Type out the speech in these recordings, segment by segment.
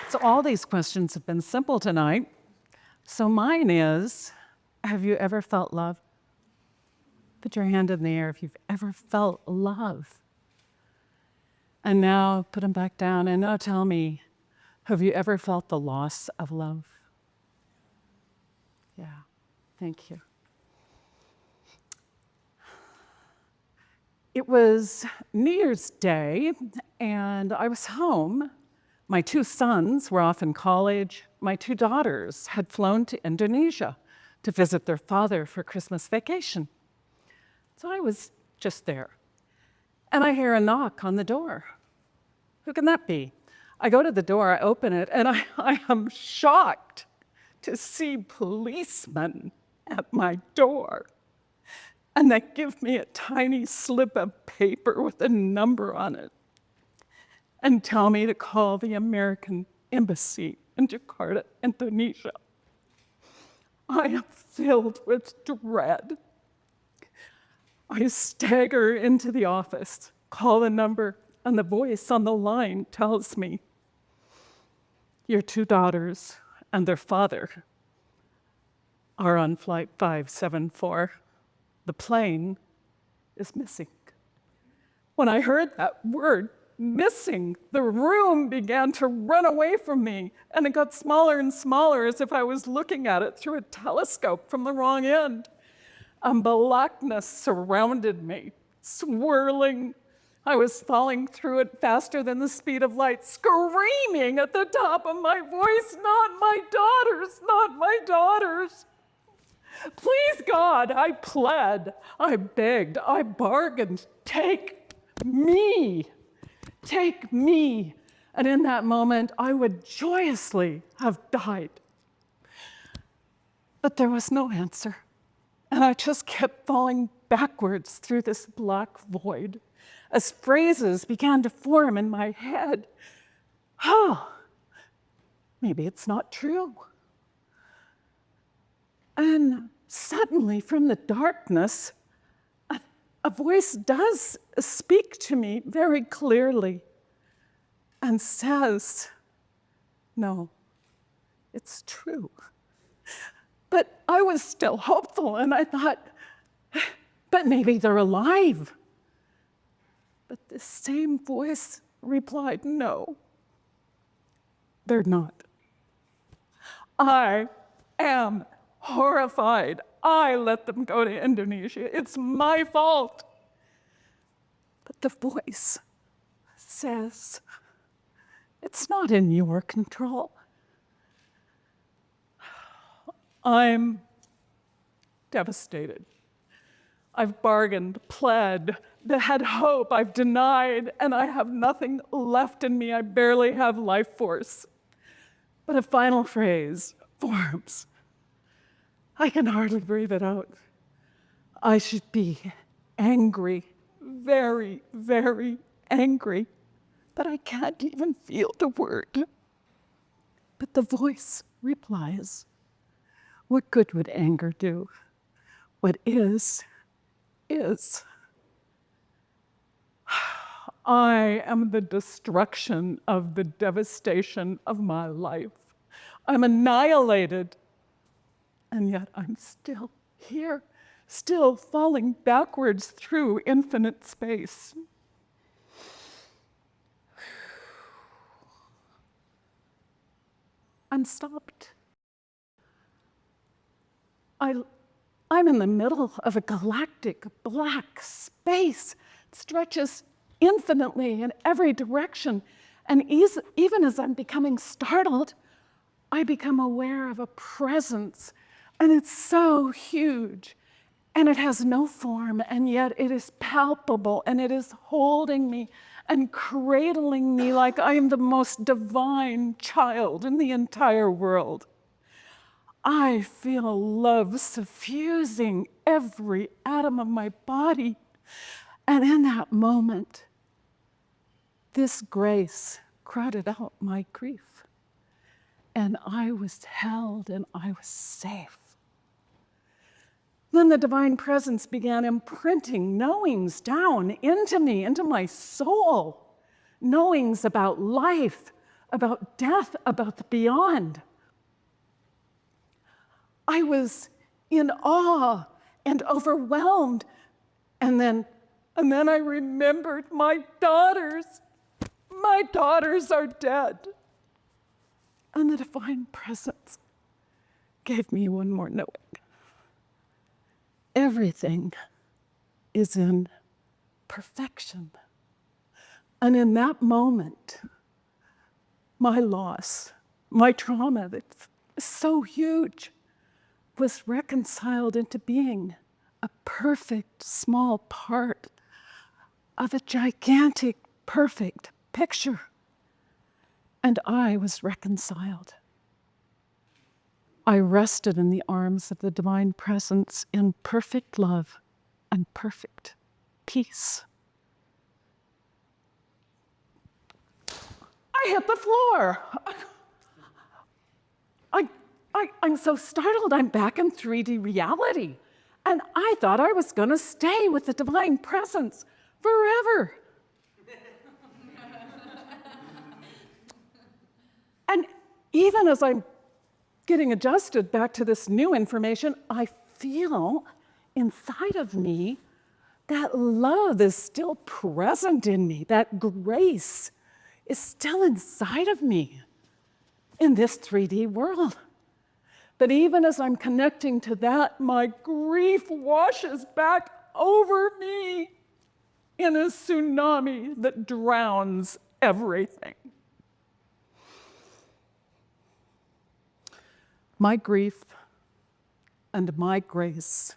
So all these questions have been simple tonight. So mine is, have you ever felt love? Put your hand in the air if you've ever felt love. And now put them back down, and now tell me, have you ever felt the loss of love? Yeah, thank you. It was New Year's Day, and I was home. My 2 sons were off in college. My 2 daughters had flown to Indonesia to visit their father for Christmas vacation. So I was just there. And I hear a knock on the door. Who can that be? I go to the door, I open it, and I am shocked to see policemen at my door. And they give me a tiny slip of paper with a number on it and tell me to call the American embassy in Jakarta, Indonesia. I am filled with dread. I stagger into the office, call the number, and the voice on the line tells me, your 2 daughters and their father are on flight 574. The plane is missing. When I heard that word, missing, the room began to run away from me, and it got smaller and smaller as if I was looking at it through a telescope from the wrong end. And blackness surrounded me, swirling. I was falling through it faster than the speed of light, screaming at the top of my voice, not my daughters, not my daughters. Please, God, I pled, I begged, I bargained, take me. Take me. And in that moment, I would joyously have died. But there was no answer. And I just kept falling backwards through this black void as phrases began to form in my head. Oh, maybe it's not true. And suddenly, from the darkness, a voice does speak to me very clearly and says, no, it's true. But I was still hopeful, and I thought, but maybe they're alive. But the same voice replied, no, they're not. I am horrified. I let them go to Indonesia. It's my fault. But the voice says, it's not in your control. I'm devastated. I've bargained, pled, had hope, I've denied, and I have nothing left in me. I barely have life force. But a final phrase forms. I can hardly breathe it out. I should be angry, very, very angry, but I can't even feel the word. But the voice replies, what good would anger do? What is, is. I am the destruction of the devastation of my life. I'm annihilated. And yet I'm still here, still falling backwards through infinite space. I'm stopped. I'm in the middle of a galactic black space. It stretches infinitely in every direction. And even as I'm becoming startled, I become aware of a presence. And it's so huge. And it has no form, and yet it is palpable, and it is holding me and cradling me like I am the most divine child in the entire world. I feel love suffusing every atom of my body. And in that moment, this grace crowded out my grief. And I was held and I was safe. Then the divine presence began imprinting knowings down into me, into my soul. Knowings about life, about death, about the beyond. I was in awe and overwhelmed. And then I remembered my daughters. My daughters are dead. And the divine presence gave me one more knowing. Everything is in perfection. And in that moment, my loss, my trauma that's so huge, was reconciled into being a perfect small part of a gigantic, perfect picture. And I was reconciled. I rested in the arms of the divine presence in perfect love and perfect peace. I hit the floor. I'm so startled. I'm back in 3D reality. And I thought I was going to stay with the divine presence forever. And even as I'm getting adjusted back to this new information, I feel inside of me that love is still present in me, that grace is still inside of me in this 3D world. But even as I'm connecting to that, my grief washes back over me in a tsunami that drowns everything. My grief and my grace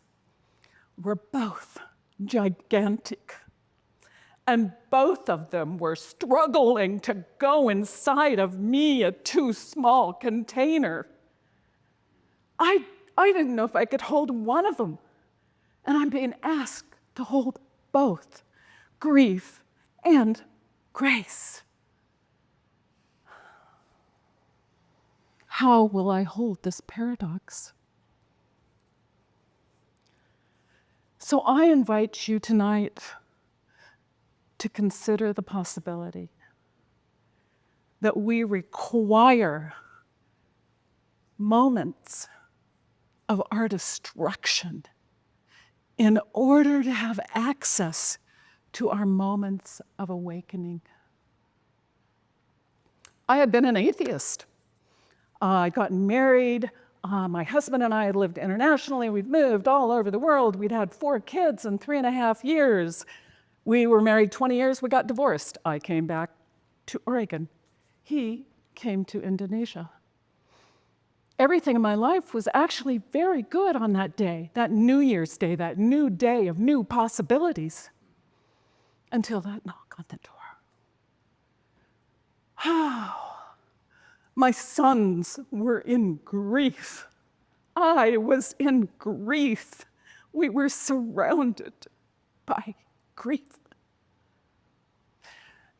were both gigantic, and both of them were struggling to go inside of me, a too small container. I didn't know if I could hold one of them, and I'm being asked to hold both, grief and grace. How will I hold this paradox? So I invite you tonight to consider the possibility that we require moments of our destruction in order to have access to our moments of awakening. I had been an atheist. I'd gotten married. My husband and I had lived internationally. We'd moved all over the world. We'd had 4 kids in 3.5 years. We were married 20 years. We got divorced. I came back to Oregon. He came to Indonesia. Everything in my life was actually very good on that day, that New Year's Day, that new day of new possibilities, until that knock on the door. My sons were in grief. I was in grief. We were surrounded by grief.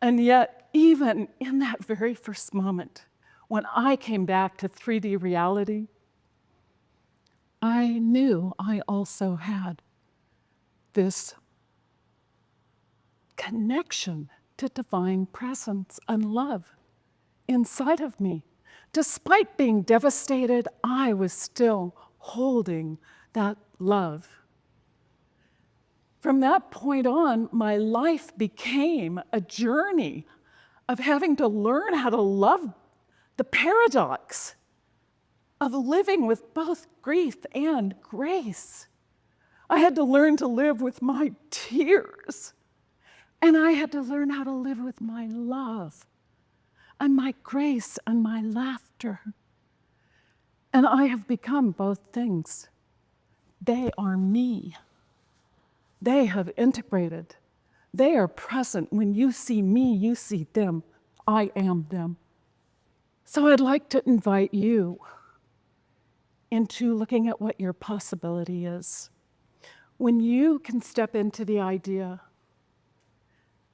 And yet, even in that very first moment, when I came back to 3D reality, I knew I also had this connection to divine presence and love inside of me. Despite being devastated, I was still holding that love. From that point on, my life became a journey of having to learn how to love the paradox of living with both grief and grace. I had to learn to live with my tears, and I had to learn how to live with my love and my grace and my laughter. And I have become both things. They are me. They have integrated. They are present. When you see me, you see them. I am them. So I'd like to invite you into looking at what your possibility is. When you can step into the idea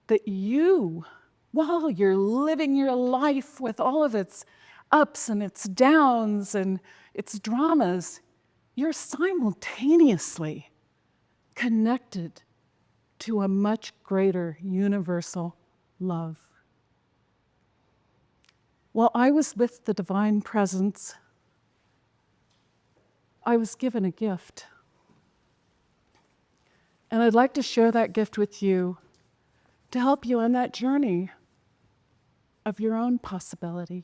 that you, while you're living your life with all of its ups and its downs and its dramas, you're simultaneously connected to a much greater universal love. While I was with the divine presence, I was given a gift. And I'd like to share that gift with you to help you on that journey of your own possibility.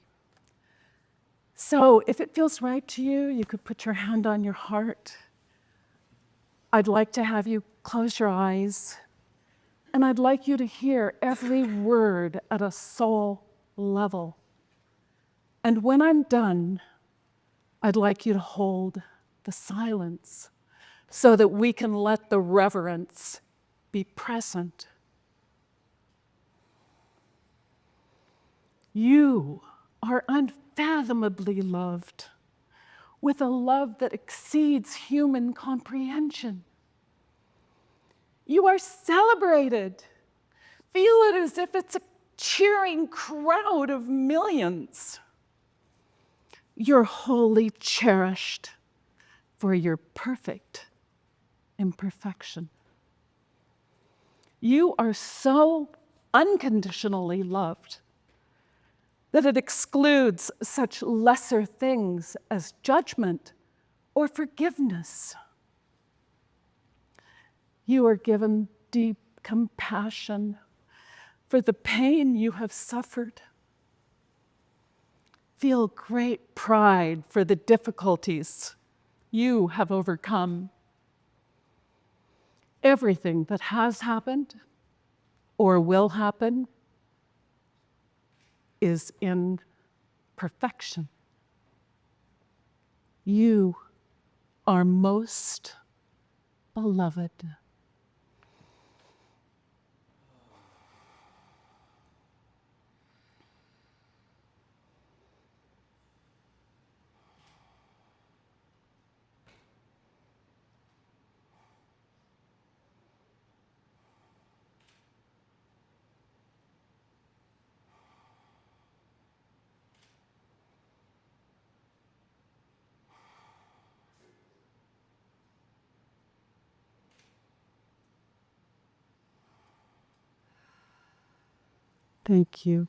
So if it feels right to you, you could put your hand on your heart. I'd like to have you close your eyes, and I'd like you to hear every word at a soul level. And when I'm done, I'd like you to hold the silence so that we can let the reverence be present. You are unfathomably loved with a love that exceeds human comprehension. You are celebrated. Feel it as if it's a cheering crowd of millions. You're wholly cherished for your perfect imperfection. You are so unconditionally loved that it excludes such lesser things as judgment or forgiveness. You are given deep compassion for the pain you have suffered. Feel great pride for the difficulties you have overcome. Everything that has happened or will happen is in perfection. You are most beloved. Thank you.